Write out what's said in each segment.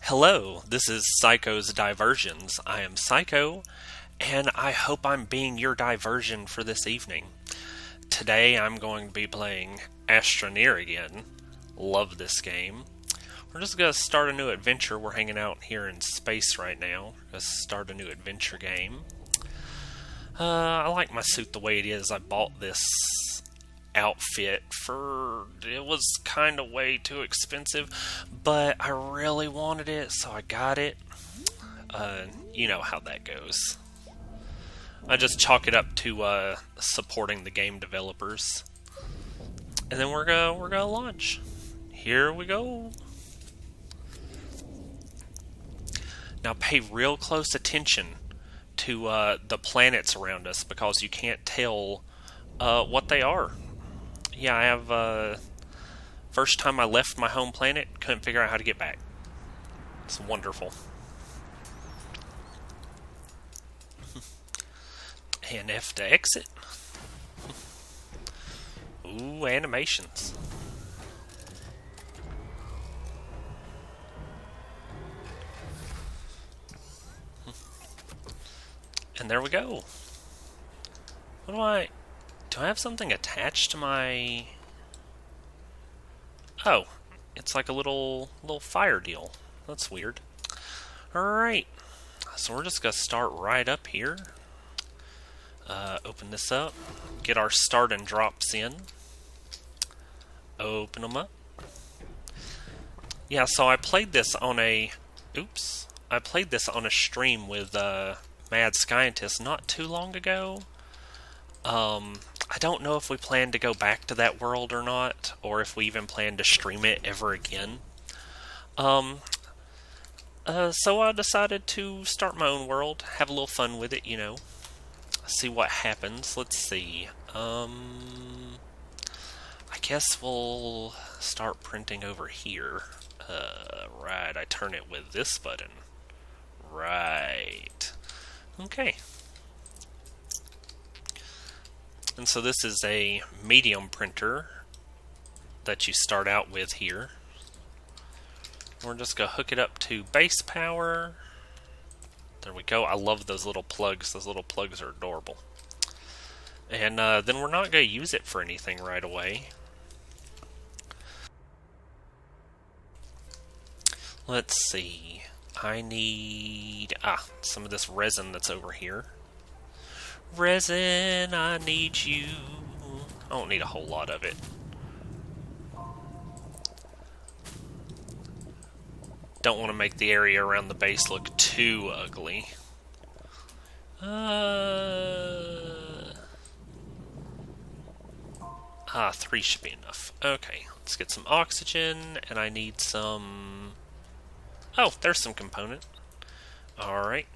Hello, this is Psycho's Diversions. I am Psycho, and I hope I'm being your diversion for this evening. Today I'm going to be playing Astroneer again. Love this game. We're just going to start a new adventure. We're hanging out here in space right now. Let's start a new adventure game. I like my suit the way it is. I bought this outfit it was kind of way too expensive, but I really wanted it, so I got it. You know how that goes. I just chalk it up to supporting the game developers, and then we're gonna launch. Here we go. Now pay real close attention to the planets around us, because you can't tell what they are. Yeah, I have, first time I left my home planet, couldn't figure out how to get back. It's wonderful. And F to exit. Ooh, animations. And there we go. What do I have something attached to my... Oh, it's like a little fire deal. That's weird. Alright, so we're just going to start right up here. Open this up. Get our start and drops in. Open them up. Yeah, so I played this on a... Oops. I played this on a stream with Mad Scientist not too long ago. I don't know if we plan to go back to that world or not, or if we even plan to stream it ever again. So I decided to start my own world, have a little fun with it, you know. See what happens. Let's see. I guess we'll start printing over here. Right, I turn it with this button. Right. Okay. And so this is a medium printer that you start out with here. We're just going to hook it up to base power. There we go. I love those little plugs. Those little plugs are adorable. And then we're not going to use it for anything right away. Let's see. I need some of this resin that's over here. Resin, I need you. I don't need a whole lot of it. Don't want to make the area around the base look too ugly. 3 should be enough. Okay, let's get some oxygen, and I need some... Oh, there's some component. Alright.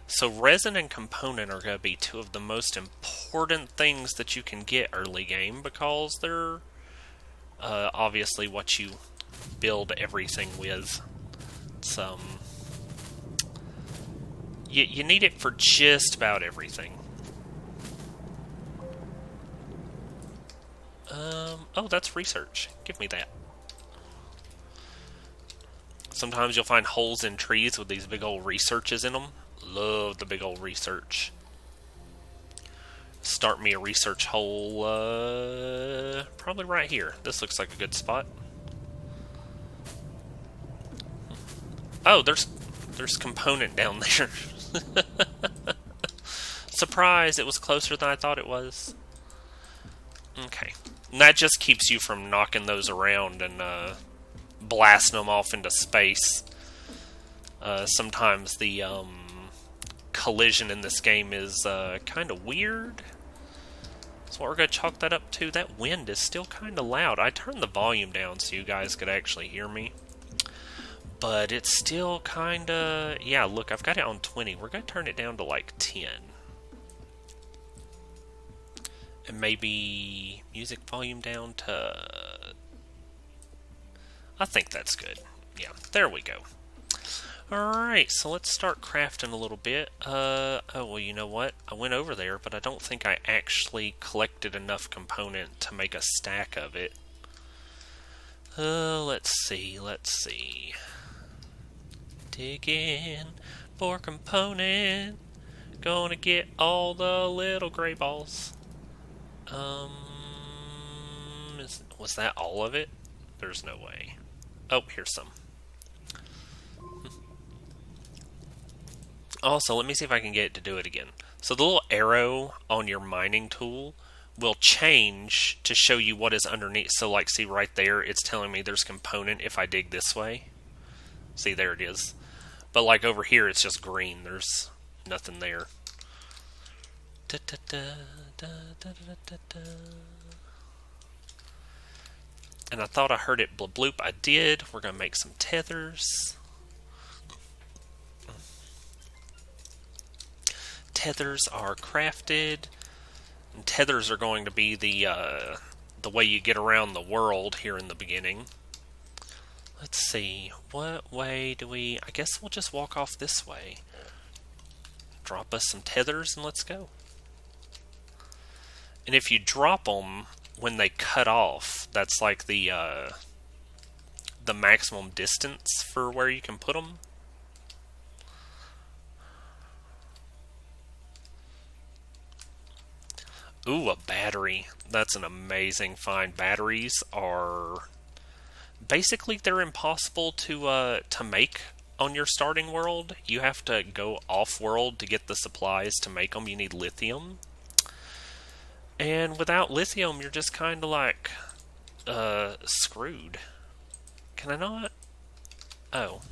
So resin and component are going to be two of the most important things that you can get early game, because they're obviously what you build everything with. It's, you need it for just about everything. Oh, that's research. Give me that. Sometimes you'll find holes in trees with these big old researches in them. Love the big old research. Start me a research hole, probably right here. This looks like a good spot. Oh, there's component down there. Surprise, it was closer than I thought it was. Okay. And that just keeps you from knocking those around and blasting them off into space. Sometimes the collision in this game is kind of weird. So what we're going to chalk that up to, that wind is still kind of loud. I turned the volume down so you guys could actually hear me. But it's still kind of... Yeah, look, I've got it on 20. We're going to turn it down to like 10. And maybe music volume down to... I think that's good. Yeah, there we go. Alright, so let's start crafting a little bit. Oh, well, you know what? I went over there, but I don't think I actually collected enough component to make a stack of it. Let's see. Digging for component. Gonna get all the little gray balls. Was that all of it? There's no way. Oh, here's some. Also, let me see if I can get it to do it again. So the little arrow on your mining tool will change to show you what is underneath. So like, see right there, it's telling me there's component if I dig this way. See, there it is. But like over here, it's just green. There's nothing there. And I thought I heard it bloop bloop. I did. We're going to make some tethers. Tethers are crafted. And tethers are going to be the way you get around the world here in the beginning. Let's see. What way do we... I guess we'll just walk off this way. Drop us some tethers and let's go. And if you drop them when they cut off, that's like the maximum distance for where you can put them. Ooh, a battery. That's an amazing find. Batteries are... basically, they're impossible to make on your starting world. You have to go off-world to get the supplies to make them. You need lithium. And without lithium, you're just kind of like screwed. Can I not? Oh,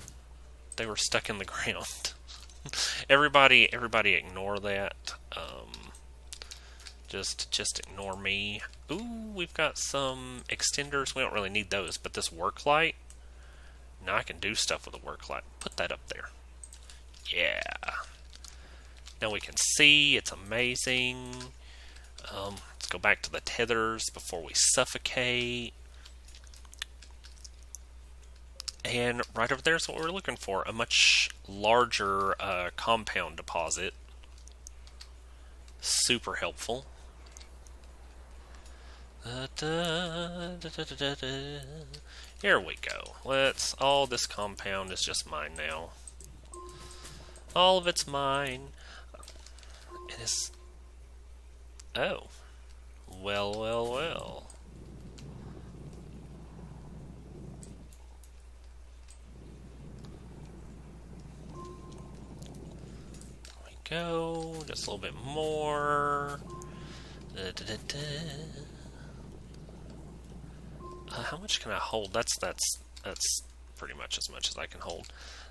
they were stuck in the ground. everybody ignore that. Just ignore me. Ooh, we've got some extenders. We don't really need those, but this work light. Now I can do stuff with a work light. Put that up there. Yeah. Now we can see. It's amazing. Let's go back to the tethers before we suffocate. And right over there is what we're looking for. A much larger compound deposit. Super helpful. Here we go. All this compound is just mine now. All of it's mine. It is... Oh. Well, well, well. There we go. Just a little bit more. How much can I hold? That's pretty much as I can hold.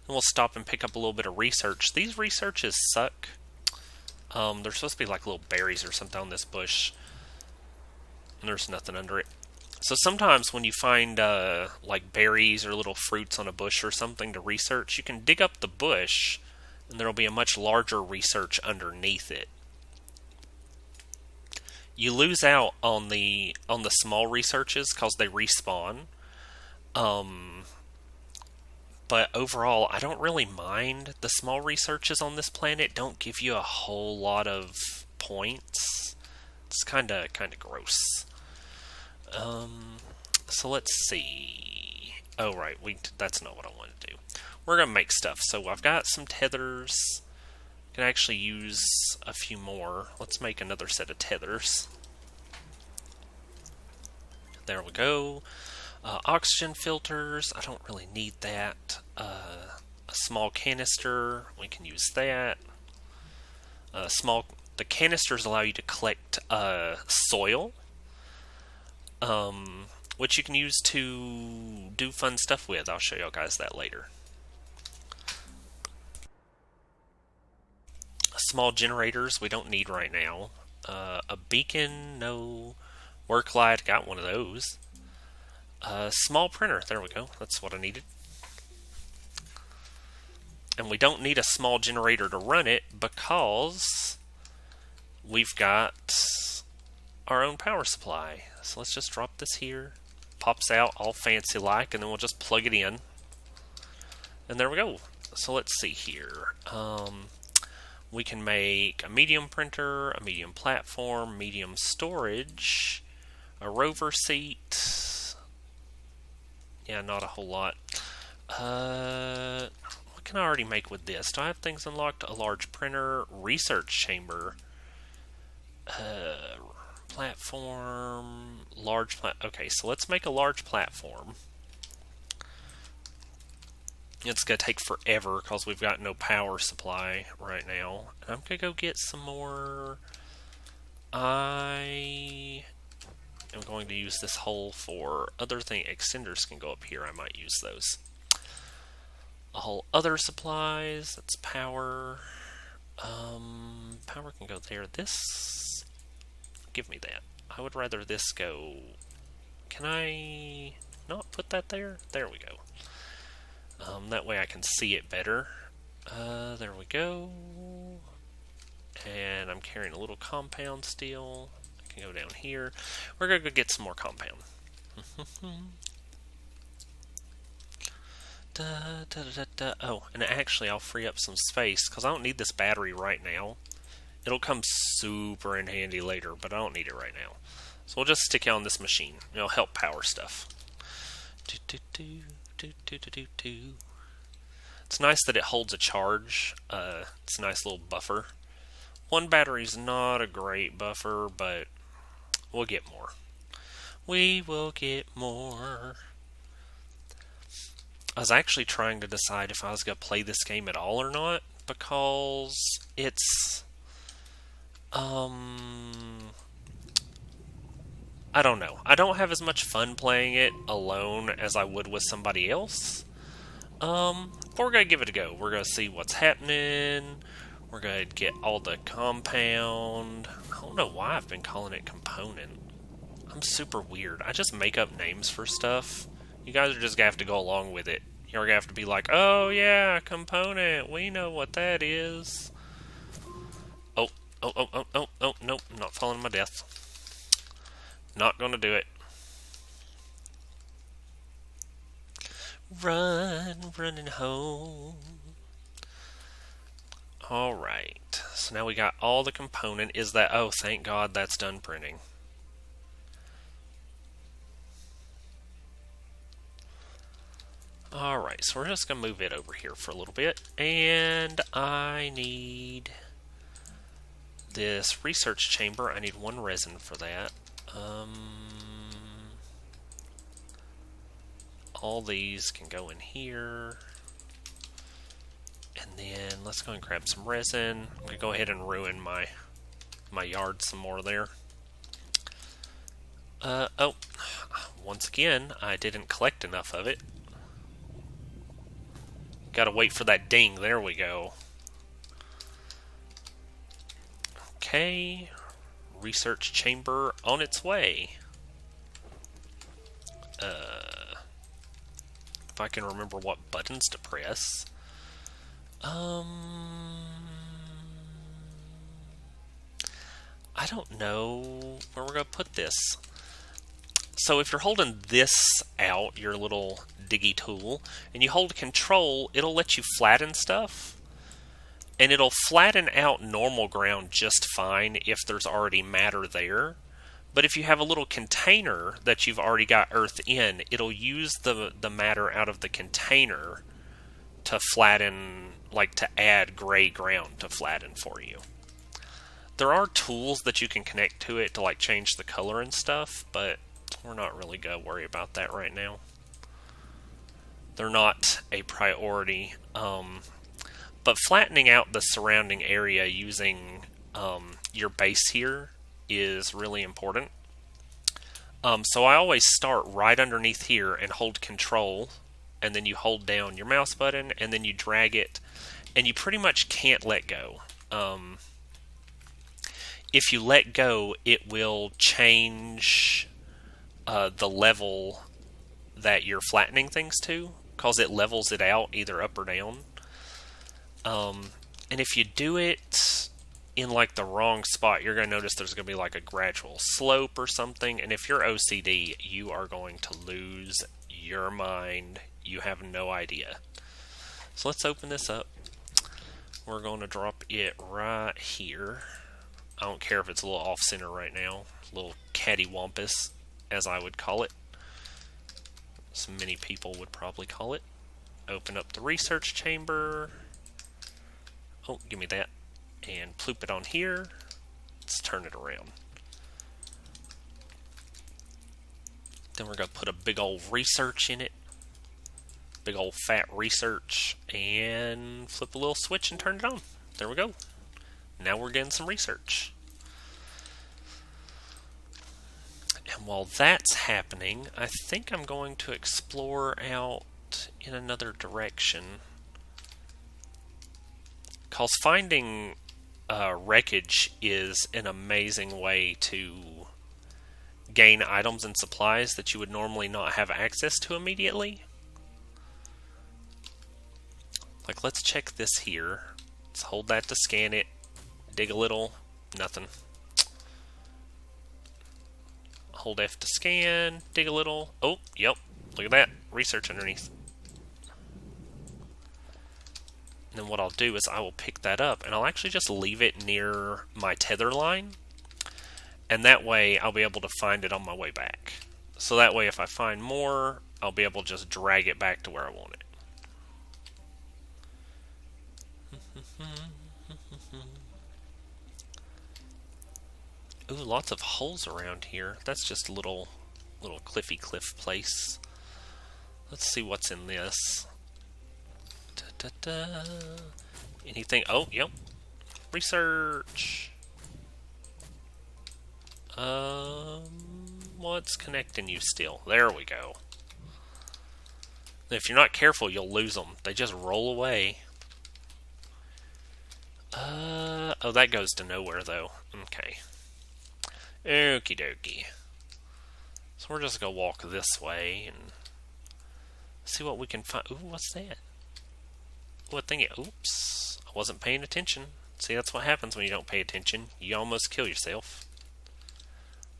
And we'll stop and pick up a little bit of research. These researches suck. They're supposed to be like little berries or something on this bush. And there's nothing under it. So sometimes when you find like berries or little fruits on a bush or something to research, you can dig up the bush and there will be a much larger research underneath it. You lose out on the small researches because they respawn. But overall, I don't really mind the small researches on this planet. Don't give you a whole lot of points. It's kind of gross. So let's see. Oh right, that's not what I want to do. We're gonna make stuff. So I've got some tethers. Can actually use a few more. Let's make another set of tethers. There we go. Oxygen filters. I don't really need that. A small canister. We can use that. The canisters allow you to collect soil, which you can use to do fun stuff with. I'll show you guys that later. Small generators we don't need right now. A beacon, no. Work light, got one of those. Small printer, there we go. That's what I needed. And we don't need a small generator to run it because we've got our own power supply. So let's just drop this here. Pops out all fancy like, and then we'll just plug it in. And there we go. So let's see here. We can make a medium printer, a medium platform, medium storage, a rover seat. Yeah, not a whole lot. What can I already make with this? Do I have things unlocked? A large printer, research chamber, platform, okay, so let's make a large platform. It's going to take forever because we've got no power supply right now. I'm going to go get some more. I am going to use this hole for other things. Extenders can go up here. I might use those. A whole other supplies. That's power. Power can go there. This. Give me that. I would rather this go. Can I not put that there? There we go. That way I can see it better. There we go. And I'm carrying a little compound still. I can go down here. We're going to go get some more compound. Oh, and actually I'll free up some space because I don't need this battery right now. It'll come super in handy later, but I don't need it right now. So we'll just stick it on this machine. It'll help power stuff. It's nice that it holds a charge. It's a nice little buffer. One battery's not a great buffer, but we'll get more. We will get more. I was actually trying to decide if I was going to play this game at all or not, because it's... I don't know. I don't have as much fun playing it alone as I would with somebody else. But we're going to give it a go. We're going to see what's happening. We're going to get all the compound. I don't know why I've been calling it component. I'm super weird. I just make up names for stuff. You guys are just going to have to go along with it. You're going to have to be like, oh yeah, component. We know what that is. Oh, nope. I'm not falling to my death. Not going to do it. Running home. Alright, so now we got all the component. Is that, oh, thank God that's done printing. Alright, so we're just going to move it over here for a little bit. And I need this research chamber. I need 1 resin for that. All these can go in here. And then let's go and grab some resin. I'm going to go ahead and ruin my yard some more there. Oh, once again, I didn't collect enough of it. Gotta wait for that ding. There we go. Okay. Research chamber on its way. If I can remember what buttons to press. I don't know where we're going to put this. So if you're holding this out, your little diggy tool, and you hold control, it'll let you flatten stuff. And it'll flatten out normal ground just fine if there's already matter there. But if you have a little container that you've already got earth in, it'll use the matter out of the container to flatten, like to add gray ground to flatten for you. There are tools that you can connect to it to like change the color and stuff, but we're not really going to worry about that right now. They're not a priority. But flattening out the surrounding area using your base here is really important. So I always start right underneath here and hold control, and then you hold down your mouse button, and then you drag it, and you pretty much can't let go. If you let go, it will change the level that you're flattening things to, because it levels it out either up or down. And if you do it in like the wrong spot, you're going to notice there's going to be like a gradual slope or something. And if you're OCD, you are going to lose your mind. You have no idea. So let's open this up. We're going to drop it right here. I don't care if it's a little off center right now. A little cattywampus, as I would call it. So many people would probably call it. open up the research chamber. Oh, give me that. And ploop it on here. Let's turn it around. Then we're going to put a big old research in it. Big old fat research. And flip a little switch and turn it on. There we go. Now we're getting some research. And while that's happening, I think I'm going to explore out in another direction. Because finding wreckage is an amazing way to gain items and supplies that you would normally not have access to immediately. Like, let's check this here. Let's hold that to scan it. Dig a little. Nothing. Hold F to scan. Dig a little. Oh, yep. Look at that. Research underneath. And then what I'll do is I will pick that up, and I'll actually just leave it near my tether line. And that way I'll be able to find it on my way back. So that way if I find more, I'll be able to just drag it back to where I want it. Ooh, lots of holes around here. That's just a little cliffy cliff place. Let's see what's in this. Anything? Oh, yep. Research. What's connecting you still? There we go. If you're not careful, you'll lose them. They just roll away. Oh, that goes to nowhere, though. Okay. Okie dokie. So we're just gonna walk this way and see what we can find. Ooh, what's that? What thing? Oops. I wasn't paying attention. See, that's what happens when you don't pay attention. You almost kill yourself.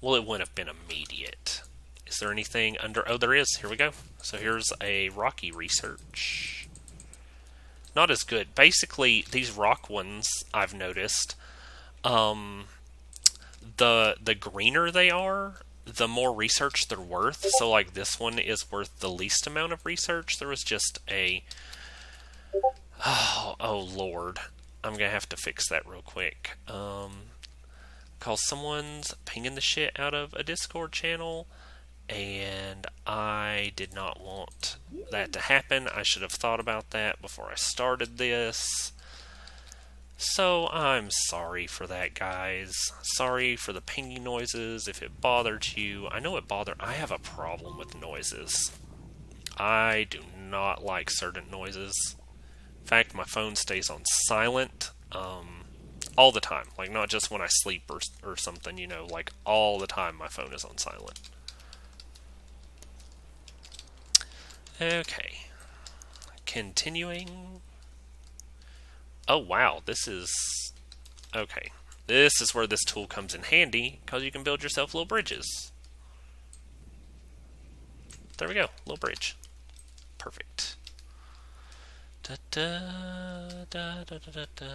Well, it wouldn't have been immediate. Is there anything under... Oh, there is. Here we go. So here's a rocky research. Not as good. Basically, these rock ones, I've noticed, the greener they are, the more research they're worth. So, like, this one is worth the least amount of research. There was just a... Oh, Lord. I'm going to have to fix that real quick. Because someone's pinging the shit out of a Discord channel, and I did not want that to happen. I should have thought about that before I started this. So I'm sorry for that, guys. Sorry for the pinging noises if it bothered you. I know it bothered... I have a problem with noises. I do not like certain noises. In fact, my phone stays on silent all the time. Like, not just when I sleep or something, you know. Like, all the time my phone is on silent. Okay. Continuing. Oh, wow. This is... Okay. This is where this tool comes in handy, because you can build yourself little bridges. There we go. Little bridge. Perfect. Da, da, da, da, da, da.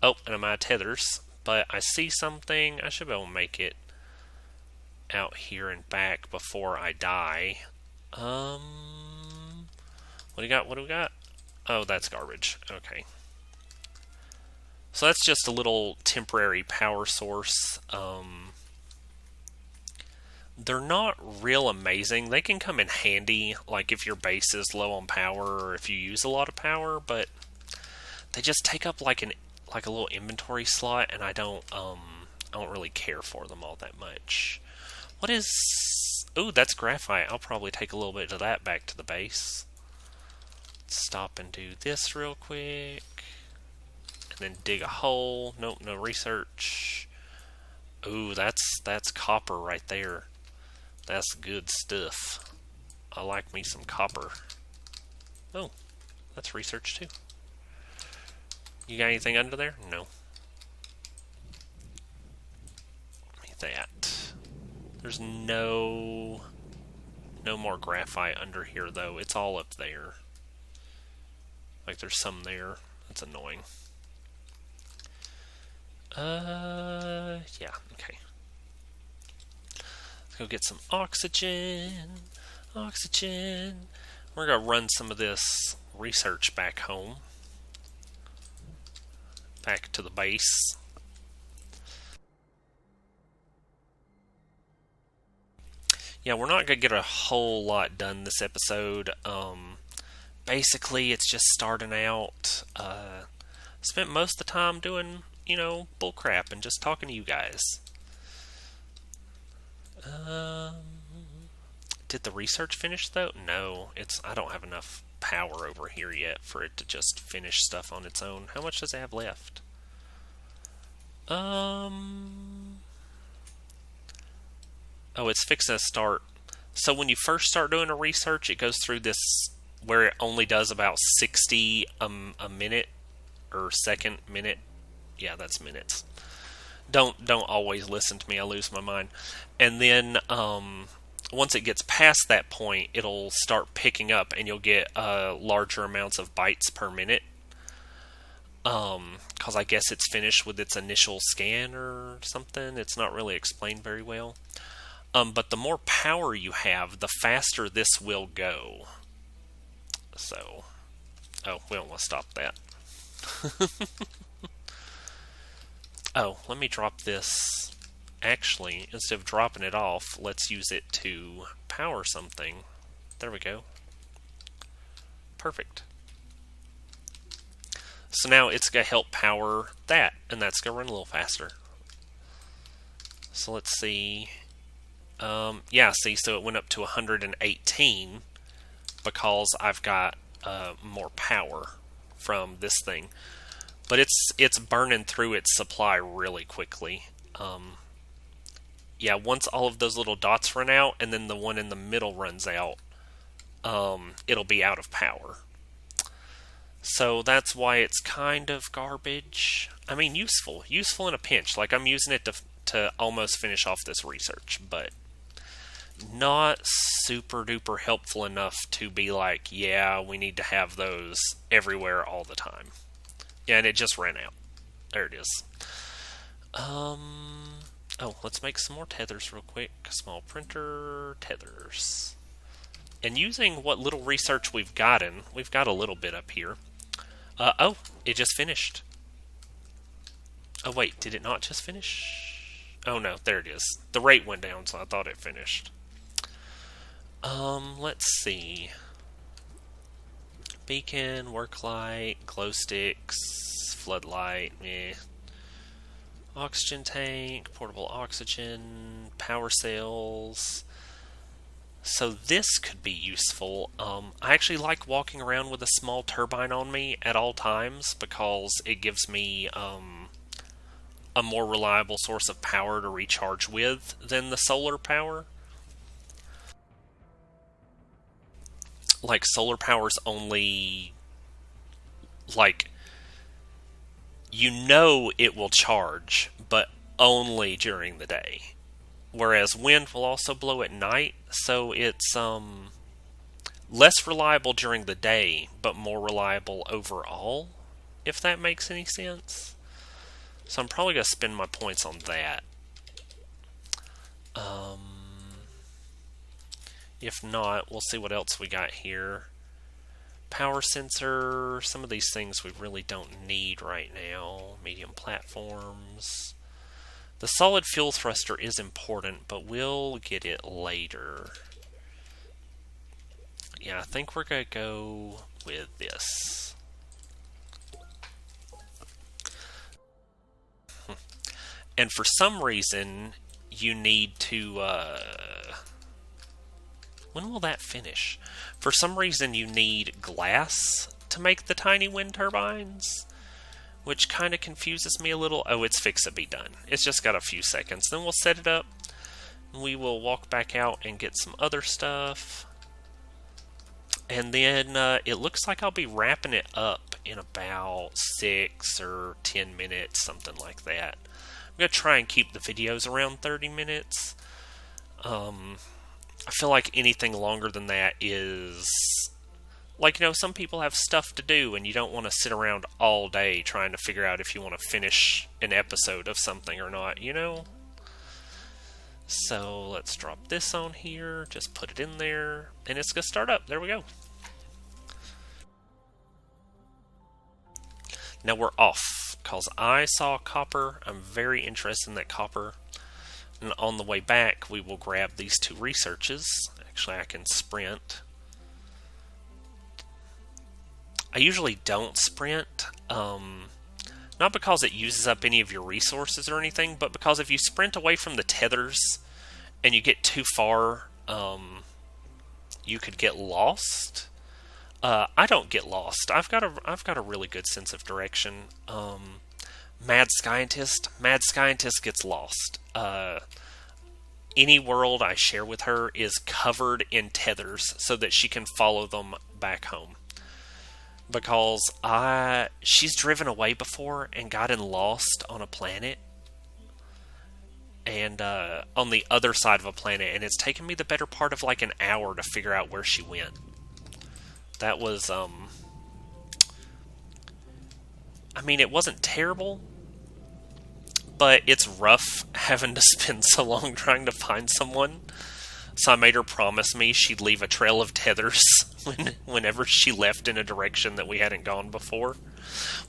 Oh, and I'm out of tethers, but I see something. I should be able to make it out here and back before I die. What do you got? What do we got? Oh, that's garbage. Okay. So that's just a little temporary power source. They're not real amazing. They can come in handy, like if your base is low on power or if you use a lot of power, but they just take up like a little inventory slot, and I don't really care for them all that much. What is... Ooh, that's graphite. I'll probably take a little bit of that back to the base. Let's stop and do this real quick. And then dig a hole. Nope, no research. Ooh, that's copper right there. That's good stuff. I like me some copper. Oh, that's research too. You got anything under there? No. Give me that. There's no more graphite under here though. It's all up there. Like there's some there. That's annoying. Yeah, okay. Let's go get some oxygen. Oxygen. We're going to run some of this research back home. Back to the base. Yeah, we're not going to get a whole lot done this episode. Basically, it's just starting out. Spent most of the time doing, bullcrap and just talking to you guys. Did the research finish though? No, I don't have enough power over here yet for it to just finish stuff on its own. How much does it have left? Oh, it's fixing to start. So when you first start doing a research, it goes through this where it only does about 60 a minute or second minute. Yeah, that's minutes. Don't always listen to me. I lose my mind. And then once it gets past that point, it'll start picking up, and you'll get larger amounts of bytes per minute. Because I guess it's finished with its initial scan or something. It's not really explained very well. But the more power you have, the faster this will go. So, we don't want to stop that. Oh, let me drop this. Actually, instead of dropping it off, let's use it to power something. There we go. Perfect. So now it's going to help power that, and that's going to run a little faster. So let's see. Yeah, see, so it went up to 118 because I've got more power from this thing. But it's burning through its supply really quickly. Yeah, once all of those little dots run out, and then the one in the middle runs out, it'll be out of power. So that's why it's kind of garbage. I mean, useful in a pinch. Like, I'm using it to almost finish off this research, but not super duper helpful enough to be like, yeah, we need to have those everywhere all the time. Yeah, and it just ran out. There it is. Let's make some more tethers real quick. Small printer, tethers. And using what little research we've got a little bit up here. It just finished. Oh, wait, did it not just finish? Oh, no, there it is. The rate went down, so I thought it finished. Let's see. Beacon, work light, glow sticks, floodlight, Oxygen tank, portable oxygen, power cells. So this could be useful. I actually like walking around with a small turbine on me at all times because it gives me a more reliable source of power to recharge with than the solar power. Like, solar power's only, like, it will charge, but only during the day. Whereas wind will also blow at night, so it's less reliable during the day, but more reliable overall, if that makes any sense. So I'm probably going to spend my points on that. If not, we'll see what else we got here. Power sensor, some of these things we really don't need right now. Medium platforms. The solid fuel thruster is important, but we'll get it later. Yeah, I think we're going to go with this. And for some reason, you need to... when will that finish? For some reason, you need glass to make the tiny wind turbines, which kind of confuses me a little. Oh, it's fixed to be done. It's just got a few seconds. Then we'll set it up. We will walk back out and get some other stuff. And then it looks like I'll be wrapping it up in about 6 or 10 minutes, something like that. I'm going to try and keep the videos around 30 minutes. I feel like anything longer than that is... Like, some people have stuff to do and you don't want to sit around all day trying to figure out if you want to finish an episode of something or not, So let's drop this on here, just put it in there, and it's going to start up. There we go. Now we're off, because I saw copper. I'm very interested in that copper. And on the way back, we will grab these 2 researches. Actually, I can sprint. I usually don't sprint, not because it uses up any of your resources or anything, but because if you sprint away from the tethers and you get too far, you could get lost. I don't get lost. I've got a really good sense of direction. Mad Scientist gets lost. Any world I share with her is covered in tethers so that she can follow them back home. Because she's driven away before and gotten lost on a planet, and on the other side of a planet, and it's taken me the better part of like an hour to figure out where she went. That was, I mean, it wasn't terrible, but it's rough having to spend so long trying to find someone. So I made her promise me she'd leave a trail of tethers whenever she left in a direction that we hadn't gone before.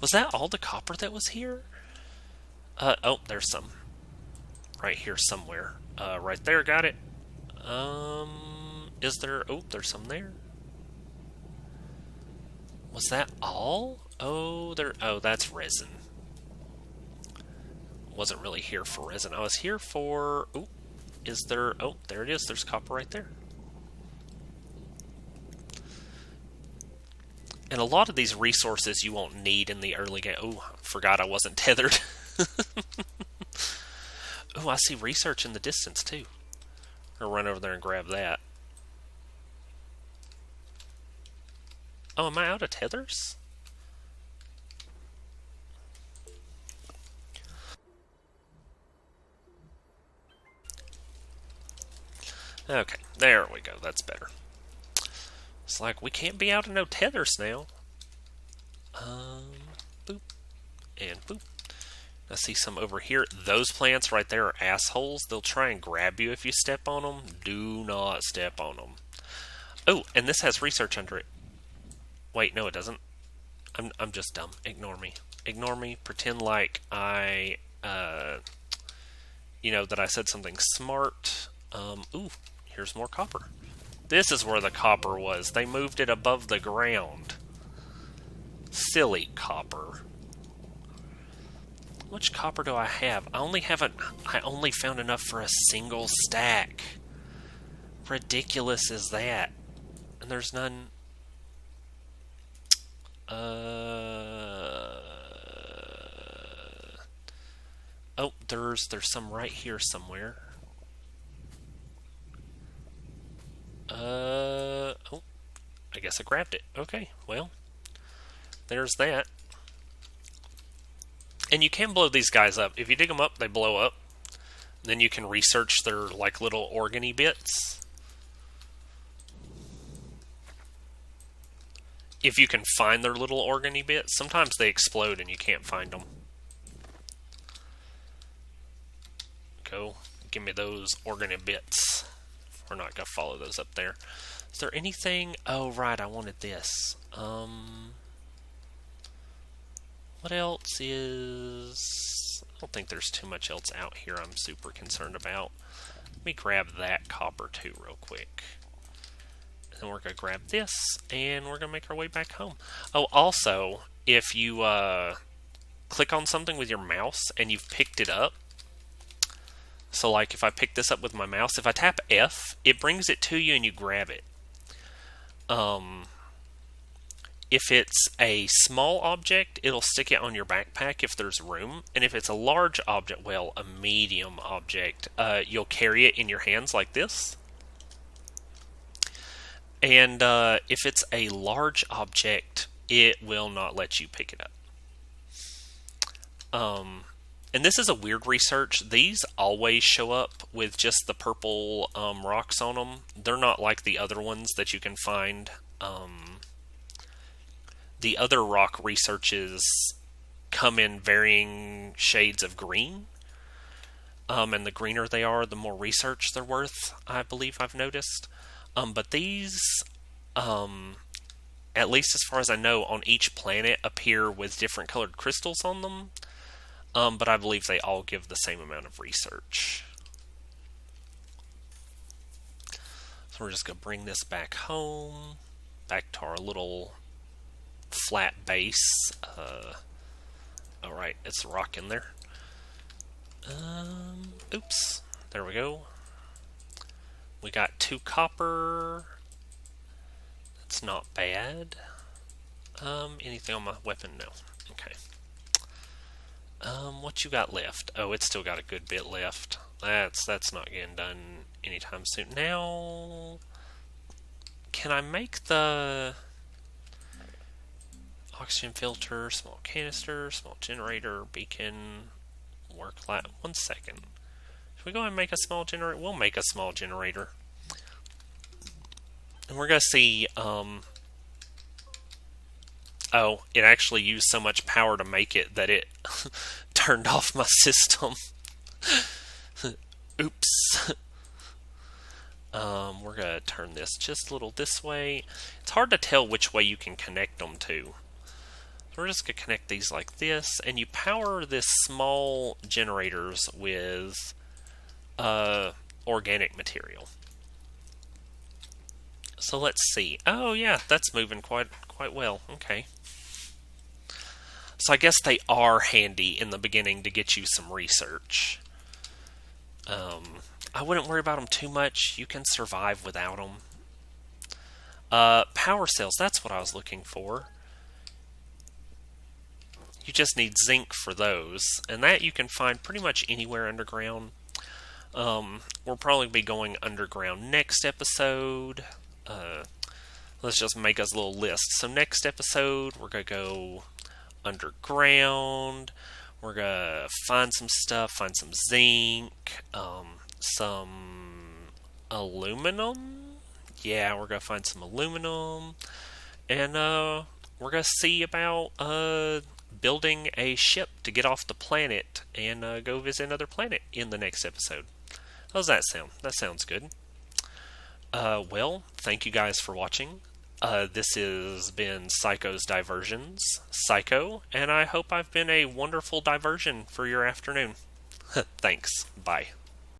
Was that all the copper that was here? Oh, there's some. Right here somewhere. Right there, got it. Is there... Oh, there's some there. Was that all? Oh, that's resin. Wasn't really here for resin. I was here for... Oh, is there... Oh, there it is. There's copper right there. And a lot of these resources you won't need in the early game. Oh, I forgot I wasn't tethered. Oh, I see research in the distance, too. I'll run over there and grab that. Oh, am I out of tethers? Okay, there we go. That's better. It's like, we can't be out of no tethers now. Boop. And boop. I see some over here. Those plants right there are assholes. They'll try and grab you if you step on them. Do not step on them. Oh, and this has research under it. Wait, no it doesn't. I'm just dumb. Ignore me. Ignore me. Pretend like I, that I said something smart. Ooh, here's more copper. This is where the copper was. They moved it above the ground. Silly copper. How much copper do I have? I only found enough for a single stack. Ridiculous is that? And there's none. Oh, there's some right here somewhere. Oh, I guess I grabbed it. Okay, well, there's that. And you can blow these guys up. If you dig them up, they blow up. Then you can research their, like, little organy bits. If you can find their little organy bits. Sometimes they explode and you can't find them. Go. Give me those organy bits. We're not going to follow those up there. Is there anything? Oh, right. I wanted this. What else is... I don't think there's too much else out here I'm super concerned about. Let me grab that copper too real quick. And then we're going to grab this, and we're going to make our way back home. Oh, also, if you click on something with your mouse and you've picked it up, so like if I pick this up with my mouse, if I tap F, it brings it to you and you grab it. If it's a small object, it'll stick it on your backpack if there's room. And if it's a large object, well, a medium object, you'll carry it in your hands like this. And if it's a large object, it will not let you pick it up. And this is a weird research. These always show up with just the purple rocks on them. They're not like the other ones that you can find. The other rock researches come in varying shades of green. And the greener they are, the more research they're worth, I believe I've noticed. But these, at least as far as I know, on each planet appear with different colored crystals on them. But I believe they all give the same amount of research. So we're just going to bring this back home, back to our little flat base. Alright, it's a rock in there. Oops. There we go. We got 2 copper. That's not bad. Anything on my weapon? No. Okay. What you got left? Oh, it's still got a good bit left. That's not getting done anytime soon. Now, can I make the oxygen filter, small canister, small generator, beacon, work light? 1 second. Should we go ahead and make a small generator? We'll make a small generator. And we're going to see, oh, it actually used so much power to make it that it turned off my system. Oops. We're going to turn this just a little this way. It's hard to tell which way you can connect them to. So we're just going to connect these like this, and you power this small generators with organic material. So let's see. Oh yeah, that's moving quite well. Okay. So I guess they are handy in the beginning to get you some research. I wouldn't worry about them too much. You can survive without them. Power cells, that's what I was looking for. You just need zinc for those, and that you can find pretty much anywhere underground. We'll probably be going underground next episode. Let's just make us a little list. So next episode, we're going to go underground. We're going to find some stuff, find some zinc, some aluminum. Yeah, we're going to find some aluminum. And we're going to see about building a ship to get off the planet and go visit another planet in the next episode. How's that sound? That sounds good. Well, thank you guys for watching. This has been Psycho's Diversions, Psycho, and I hope I've been a wonderful diversion for your afternoon. Thanks. Bye.